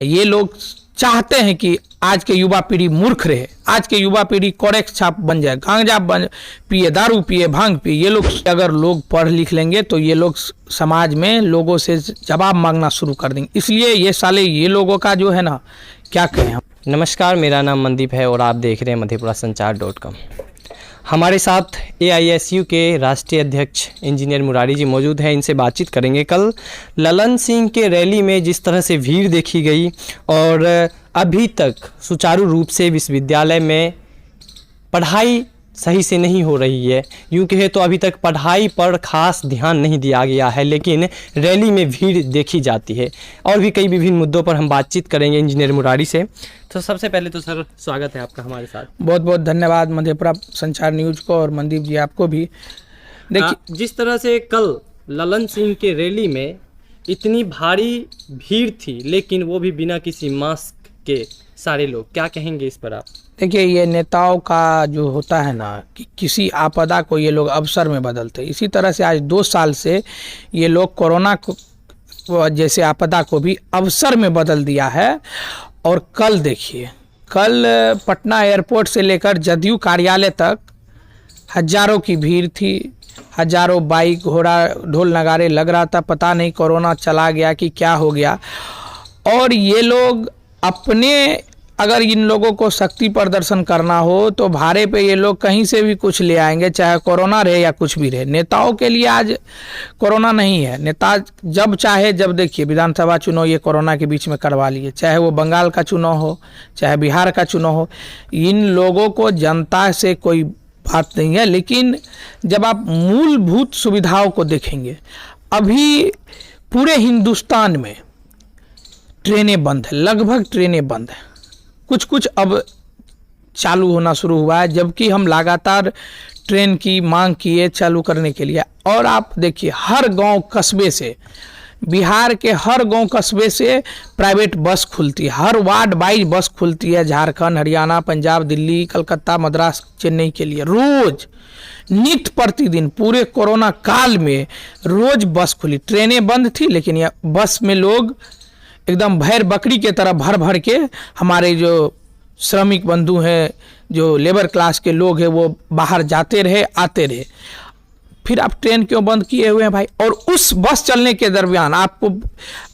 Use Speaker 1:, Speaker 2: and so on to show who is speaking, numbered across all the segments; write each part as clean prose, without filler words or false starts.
Speaker 1: ये लोग चाहते हैं कि आज के युवा पीढ़ी मूर्ख रहे, आज के युवा पीढ़ी कोरेक्स छाप बन जाए, गांजा बन पिए, दारू पिए, भांग पिए। ये लोग अगर लोग पढ़ लिख लेंगे तो ये लोग समाज में लोगों से जवाब मांगना शुरू कर देंगे। इसलिए ये साले ये लोगों का जो है ना, क्या कहें हम।
Speaker 2: नमस्कार, मेरा नाम मनदीप है और आप देख रहे हैं मधेपुरासंचार.com। हमारे साथ AISU के राष्ट्रीय अध्यक्ष इंजीनियर मुरारी जी मौजूद हैं। इनसे बातचीत करेंगे। कल ललन सिंह के रैली में जिस तरह से भीड़ देखी गई और अभी तक सुचारू रूप से विश्वविद्यालय में पढ़ाई सही से नहीं हो रही है, यूँ कहे तो अभी तक पढ़ाई पर खास ध्यान नहीं दिया गया है, लेकिन रैली में भीड़ देखी जाती है। और भी कई विभिन्न मुद्दों पर हम बातचीत करेंगे इंजीनियर मुरारी से। तो सबसे पहले तो सर, स्वागत है आपका हमारे साथ।
Speaker 1: बहुत बहुत धन्यवाद मधेपुरा संचार न्यूज को और मनदीप जी आपको भी।
Speaker 2: देखिए, जिस तरह से कल ललन सिंह के रैली में इतनी भारी भीड़ थी, लेकिन वो भी बिना किसी मास्क के सारे लोग, क्या कहेंगे इस पर आप?
Speaker 1: देखिए, ये नेताओं का जो होता है ना कि किसी आपदा को ये लोग अवसर में बदलते हैं। इसी तरह से आज 2 साल से ये लोग कोरोना को जैसे आपदा को भी अवसर में बदल दिया है। और कल देखिए, कल पटना एयरपोर्ट से लेकर जदयू कार्यालय तक हजारों की भीड़ थी, हजारों बाइक घोड़ा ढोल नगारे लग रहा था। पता नहीं कोरोना चला गया कि क्या हो गया। और ये लोग अपने, अगर इन लोगों को शक्ति प्रदर्शन करना हो तो भाड़े पे ये लोग कहीं से भी कुछ ले आएंगे, चाहे कोरोना रहे या कुछ भी रहे। नेताओं के लिए आज कोरोना नहीं है। नेता जब चाहे जब, देखिए विधानसभा चुनाव ये कोरोना के बीच में करवा लिए, चाहे वो बंगाल का चुनाव हो, चाहे बिहार का चुनाव हो। इन लोगों को जनता से कोई बात नहीं है। लेकिन जब आप मूलभूत सुविधाओं को देखेंगे, अभी पूरे हिंदुस्तान में ट्रेनें बंद है, लगभग ट्रेनें बंद है। कुछ कुछ अब चालू होना शुरू हुआ है, जबकि हम लगातार ट्रेन की मांग किए चालू करने के लिए। और आप देखिए, हर गांव कस्बे से, बिहार के हर गांव कस्बे से प्राइवेट बस खुलती है, हर वार्ड वाइज बस खुलती है। झारखंड, हरियाणा, पंजाब, दिल्ली, कलकत्ता, मद्रास, चेन्नई के लिए रोज नित्य प्रतिदिन पूरे कोरोना काल में रोज बस खुली। ट्रेनें बंद थी, लेकिन यह बस में लोग एकदम भैर बकरी के तरह भर भर के, हमारे जो श्रमिक बंधु हैं, जो लेबर क्लास के लोग हैं, वो बाहर जाते रहे आते रहे। फिर आप ट्रेन क्यों बंद किए हुए हैं भाई? और उस बस चलने के दरमियान आपको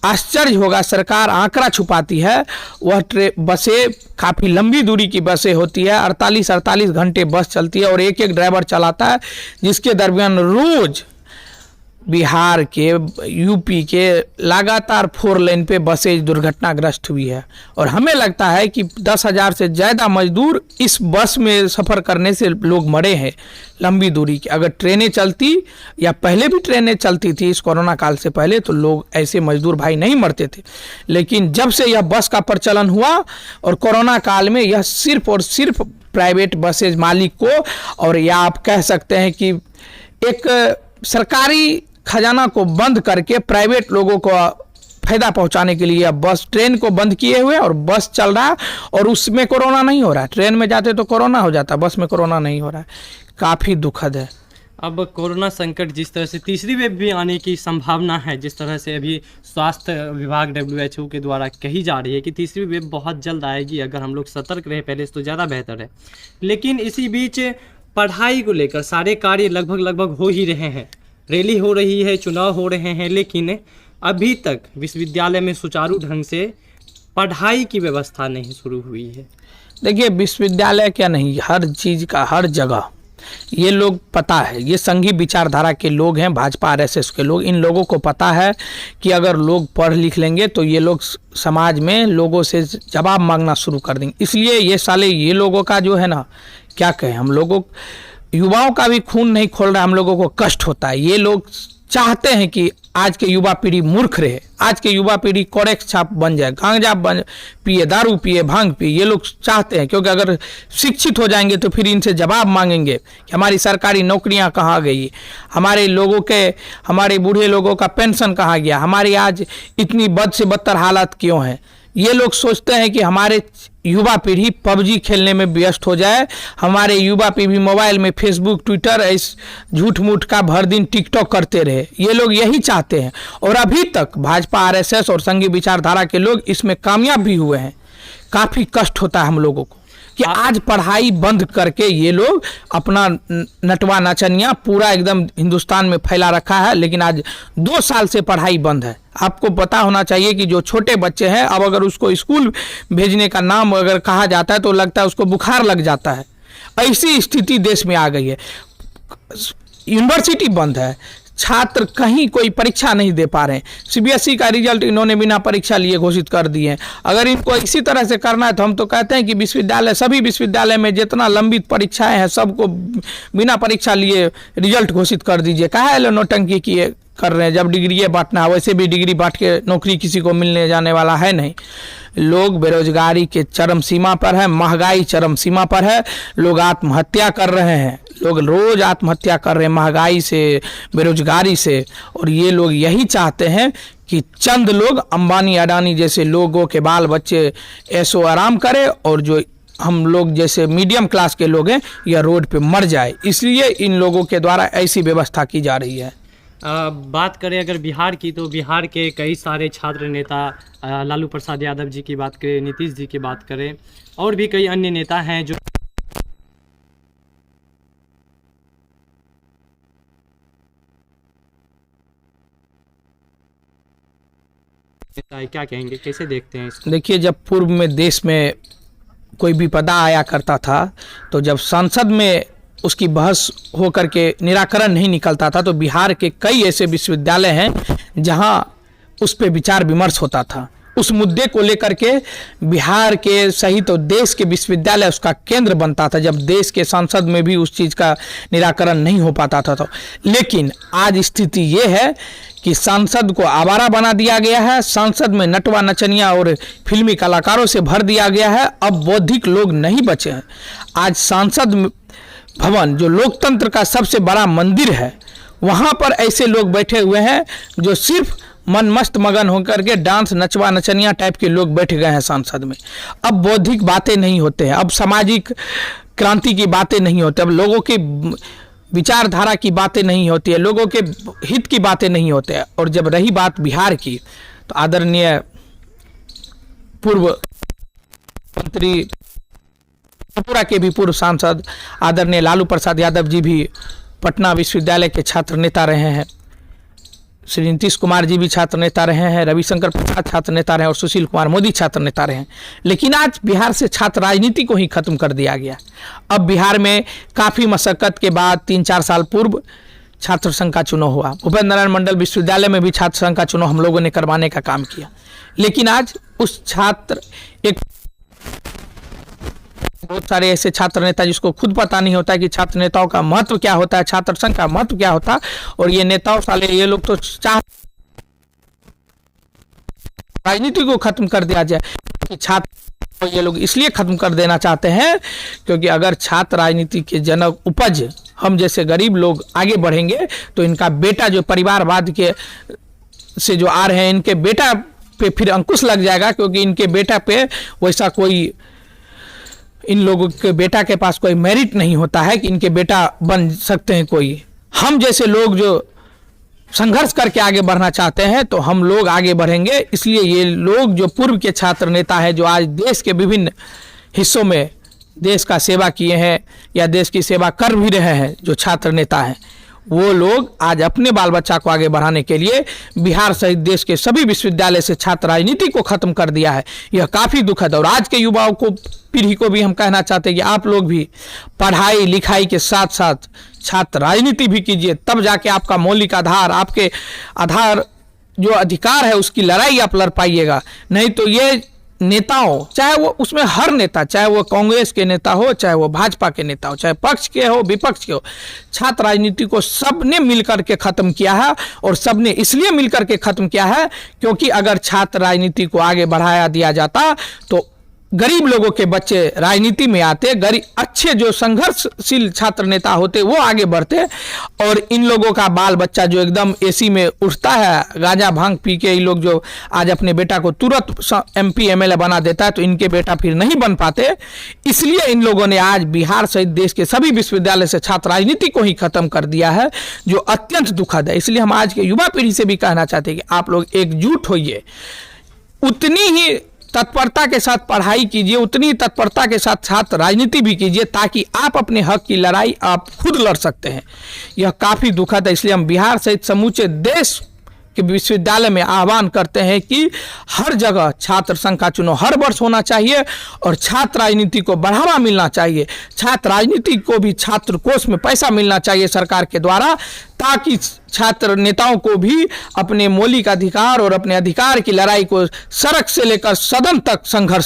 Speaker 1: आश्चर्य होगा, सरकार आंकड़ा छुपाती है, वह बसें काफ़ी लंबी दूरी की बसें होती है, 48 घंटे बस चलती है और एक एक ड्राइवर चलाता है, जिसके दरमियान रोज बिहार के, यूपी के लगातार 4 लेन पे बसें दुर्घटनाग्रस्त हुई है। और हमें लगता है कि 10,000 से ज़्यादा मजदूर इस बस में सफ़र करने से लोग मरे हैं लंबी दूरी की। अगर ट्रेनें चलती या पहले भी ट्रेनें चलती थी इस कोरोना काल से पहले, तो लोग ऐसे मजदूर भाई नहीं मरते थे। लेकिन जब से यह बस का प्रचलन हुआ और कोरोना काल में यह सिर्फ और सिर्फ प्राइवेट बसेज मालिक को, और या आप कह सकते हैं कि एक सरकारी खजाना को बंद करके प्राइवेट लोगों को फायदा पहुंचाने के लिए बस ट्रेन को बंद किए हुए, और बस चल रहा है और उसमें कोरोना नहीं हो रहा है। ट्रेन में जाते तो कोरोना हो जाता, बस में कोरोना नहीं हो रहा है। काफ़ी दुखद है।
Speaker 2: अब कोरोना संकट जिस तरह से तीसरी वेव भी आने की संभावना है, जिस तरह से अभी स्वास्थ्य विभाग WHO के द्वारा कही जा रही है कि तीसरी वेव बहुत जल्द आएगी, अगर हम लोग सतर्क रहे पहले से तो ज़्यादा बेहतर है। लेकिन इसी बीच पढ़ाई को लेकर सारे कार्य लगभग हो ही रहे हैं, रैली हो रही है, चुनाव हो रहे हैं, लेकिन अभी तक विश्वविद्यालय में सुचारू ढंग से पढ़ाई की व्यवस्था नहीं शुरू हुई है।
Speaker 1: देखिए, विश्वविद्यालय क्या नहीं, हर चीज़ का हर जगह ये लोग पता है, ये संघी विचारधारा के लोग हैं, भाजपा RSS के लोग। इन लोगों को पता है कि अगर लोग पढ़ लिख लेंगे तो ये लोग समाज में लोगों से जवाब मांगना शुरू कर देंगे। इसलिए ये साले ये लोगों का जो है ना, क्या कहें हम लोगों, युवाओं का भी खून नहीं खोल रहा, हम लोगों को कष्ट होता है। ये लोग चाहते हैं कि आज के युवा पीढ़ी मूर्ख रहे, आज के युवा पीढ़ी कोरेक्स छाप बन जाए, गांजा बन पिए, दारू पिए, भांग पिए। ये लोग चाहते हैं, क्योंकि अगर शिक्षित हो जाएंगे तो फिर इनसे जवाब मांगेंगे कि हमारी सरकारी नौकरियां कहाँ गई, हमारे लोगों के, हमारे बूढ़े लोगों का पेंशन कहाँ गया, हमारी आज इतनी बद से बदतर हालत क्यों है। ये लोग सोचते हैं कि हमारे युवा पीढ़ी पबजी खेलने में व्यस्त हो जाए, हमारे युवा पीढ़ी मोबाइल में फेसबुक ट्विटर इस झूठ मूठ का भर दिन टिकटॉक करते रहे। ये लोग यही चाहते हैं और अभी तक भाजपा आरएसएस और संघीय विचारधारा के लोग इसमें कामयाब भी हुए हैं। काफ़ी कष्ट होता है हम लोगों को कि आज पढ़ाई बंद करके ये लोग अपना नटवा नाचनिया पूरा एकदम हिंदुस्तान में फैला रखा है, लेकिन आज 2 साल से पढ़ाई बंद है। आपको पता होना चाहिए कि जो छोटे बच्चे हैं, अब अगर उसको स्कूल भेजने का नाम अगर कहा जाता है तो लगता है उसको बुखार लग जाता है। ऐसी स्थिति देश में आ गई है। यूनिवर्सिटी बंद है, छात्र कहीं कोई परीक्षा नहीं दे पा रहे हैं। सीबीएसई का रिजल्ट इन्होंने बिना परीक्षा लिए घोषित कर दिए हैं। अगर इनको इसी तरह से करना है तो हम तो कहते हैं कि विश्वविद्यालय, सभी विश्वविद्यालय में जितना लंबित परीक्षाएं हैं सबको बिना परीक्षा लिए रिजल्ट घोषित कर दीजिए। काहे लो नौटंकी किए कर रहे हैं, जब डिग्री बांटना है, वैसे भी डिग्री बांट के नौकरी किसी को मिलने जाने वाला है नहीं। लोग बेरोजगारी के चरम सीमा पर है, महंगाई चरम सीमा पर है, लोग आत्महत्या कर रहे हैं, लोग रोज आत्महत्या कर रहे हैं महंगाई से, बेरोजगारी से। और ये लोग यही चाहते हैं कि चंद लोग अंबानी अडानी जैसे लोगों के बाल बच्चे ऐसो आराम करें और जो हम लोग जैसे मीडियम क्लास के लोग हैं यह रोड पे मर जाए। इसलिए इन लोगों के द्वारा ऐसी व्यवस्था की जा रही है।
Speaker 2: बात करें अगर बिहार की, तो बिहार के कई सारे छात्र नेता, लालू प्रसाद यादव जी की बात करें, नीतीश जी की बात करें, और भी कई अन्य नेता हैं जो क्या कहेंगे, कैसे देखते हैं इसको?
Speaker 1: देखिए, जब पूर्व में देश में कोई विपदा आया करता था तो जब संसद में उसकी बहस हो करके निराकरण नहीं निकलता था तो बिहार के कई ऐसे विश्वविद्यालय हैं जहां उस पर विचार विमर्श होता था। उस मुद्दे को लेकर के बिहार के सहित तो देश के विश्वविद्यालय उसका केंद्र बनता था, जब देश के संसद में भी उस चीज़ का निराकरण नहीं हो पाता था। तो लेकिन आज स्थिति ये है कि संसद को आवारा बना दिया गया है, संसद में नटवा नचनिया और फिल्मी कलाकारों से भर दिया गया है। अब बौद्धिक लोग नहीं बचे हैं। आज संसद भवन जो लोकतंत्र का सबसे बड़ा मंदिर है, वहाँ पर ऐसे लोग बैठे हुए हैं जो सिर्फ मन मस्त मगन होकर के डांस नचवा नचनिया टाइप के लोग बैठ गए हैं संसद में। अब बौद्धिक बातें नहीं होते हैं, अब सामाजिक क्रांति की बातें नहीं होती, अब लोगों की विचारधारा की बातें नहीं होती है, लोगों के हित की बातें नहीं होते हैं। और जब रही बात बिहार की, तो आदरणीय पूर्व मंत्री त्रिपुरा के भी पूर्व सांसद आदरणीय लालू प्रसाद यादव जी भी पटना विश्वविद्यालय के छात्र नेता रहे हैं। श्री नीतीश कुमार जी भी छात्र नेता रहे हैं, रविशंकर प्रसाद छात्र नेता रहे हैं और सुशील कुमार मोदी छात्र नेता रहे हैं। लेकिन आज बिहार से छात्र राजनीति को ही खत्म कर दिया गया। अब बिहार में काफ़ी मशक्कत के बाद 3-4 साल पूर्व छात्र संघ का चुनाव हुआ। भूपेंद्र नारायण मंडल विश्वविद्यालय में भी छात्र संघ का चुनाव हम लोगों ने करवाने का काम किया। लेकिन आज उस छात्र एक बहुत सारे ऐसे छात्र नेता जिसको खुद पता नहीं होता है कि छात्र नेताओं का महत्व क्या होता है, छात्र संघ का महत्व क्या होता है। और ये नेताओं साले ये लोग तो राजनीति को खत्म कर दिया जाए कि छात्र ये लोग इसलिए खत्म कर देना चाहते हैं क्योंकि अगर छात्र राजनीति के जनक उपज हम जैसे गरीब लोग आगे बढ़ेंगे तो इनका बेटा जो परिवारवाद के से जो आ रहे हैं, इनके बेटा पे फिर अंकुश लग जाएगा। क्योंकि इनके बेटा पे वैसा कोई, इन लोगों के बेटा के पास कोई मेरिट नहीं होता है कि इनके बेटा बन सकते हैं कोई। हम जैसे लोग जो संघर्ष करके आगे बढ़ना चाहते हैं तो हम लोग आगे बढ़ेंगे। इसलिए ये लोग जो पूर्व के छात्र नेता हैं, जो आज देश के विभिन्न हिस्सों में देश का सेवा किए हैं या देश की सेवा कर भी रहे हैं, जो छात्र नेता हैं, वो लोग आज अपने बाल बच्चा को आगे बढ़ाने के लिए बिहार सहित देश के सभी विश्वविद्यालय से छात्र राजनीति को खत्म कर दिया है। यह काफ़ी दुखद। और आज के युवाओं को, पीढ़ी को भी हम कहना चाहते हैं कि आप लोग भी पढ़ाई लिखाई के साथ साथ छात्र राजनीति भी कीजिए, तब जाके आपका मौलिक आधार, आपके आधार जो अधिकार है उसकी लड़ाई आप लड़ पाइएगा। नहीं तो ये नेताओं, चाहे वो उसमें हर नेता, चाहे वो कांग्रेस के नेता हो, चाहे वो भाजपा के नेता हो, चाहे पक्ष के हो विपक्ष के हो, छात्र राजनीति को सबने मिलकर के खत्म किया है। और सबने इसलिए मिलकर के खत्म किया है क्योंकि अगर छात्र राजनीति को आगे बढ़ाया दिया जाता तो गरीब लोगों के बच्चे राजनीति में आते, गरीब अच्छे जो संघर्षशील छात्र नेता होते वो आगे बढ़ते, और इन लोगों का बाल बच्चा जो एकदम एसी में उठता है, गांजा भांग पी के ये लोग जो आज अपने बेटा को तुरंत MP MLA बना देता है, तो इनके बेटा फिर नहीं बन पाते। इसलिए इन लोगों ने आज बिहार सहित देश के सभी विश्वविद्यालय से छात्र राजनीति को ही खत्म कर दिया है, जो अत्यंत दुखद है। इसलिए हम आज के युवा पीढ़ी से भी कहना चाहते हैं कि आप लोग एकजुट होइए, उतनी ही तत्परता के साथ पढ़ाई कीजिए, उतनी तत्परता के साथ छात्र राजनीति भी कीजिए, ताकि आप अपने हक की लड़ाई आप खुद लड़ सकते हैं। यह काफ़ी दुखद है। इसलिए हम बिहार सहित समूचे देश के विश्वविद्यालय में आह्वान करते हैं कि हर जगह छात्र संघ का चुनाव हर वर्ष होना चाहिए और छात्र राजनीति को बढ़ावा मिलना चाहिए। छात्र राजनीति को भी छात्र कोष में पैसा मिलना चाहिए सरकार के द्वारा, ताकि छात्र नेताओं को भी अपने मौलिक अधिकार और अपने अधिकार की लड़ाई को सड़क से लेकर सदन तक संघर्ष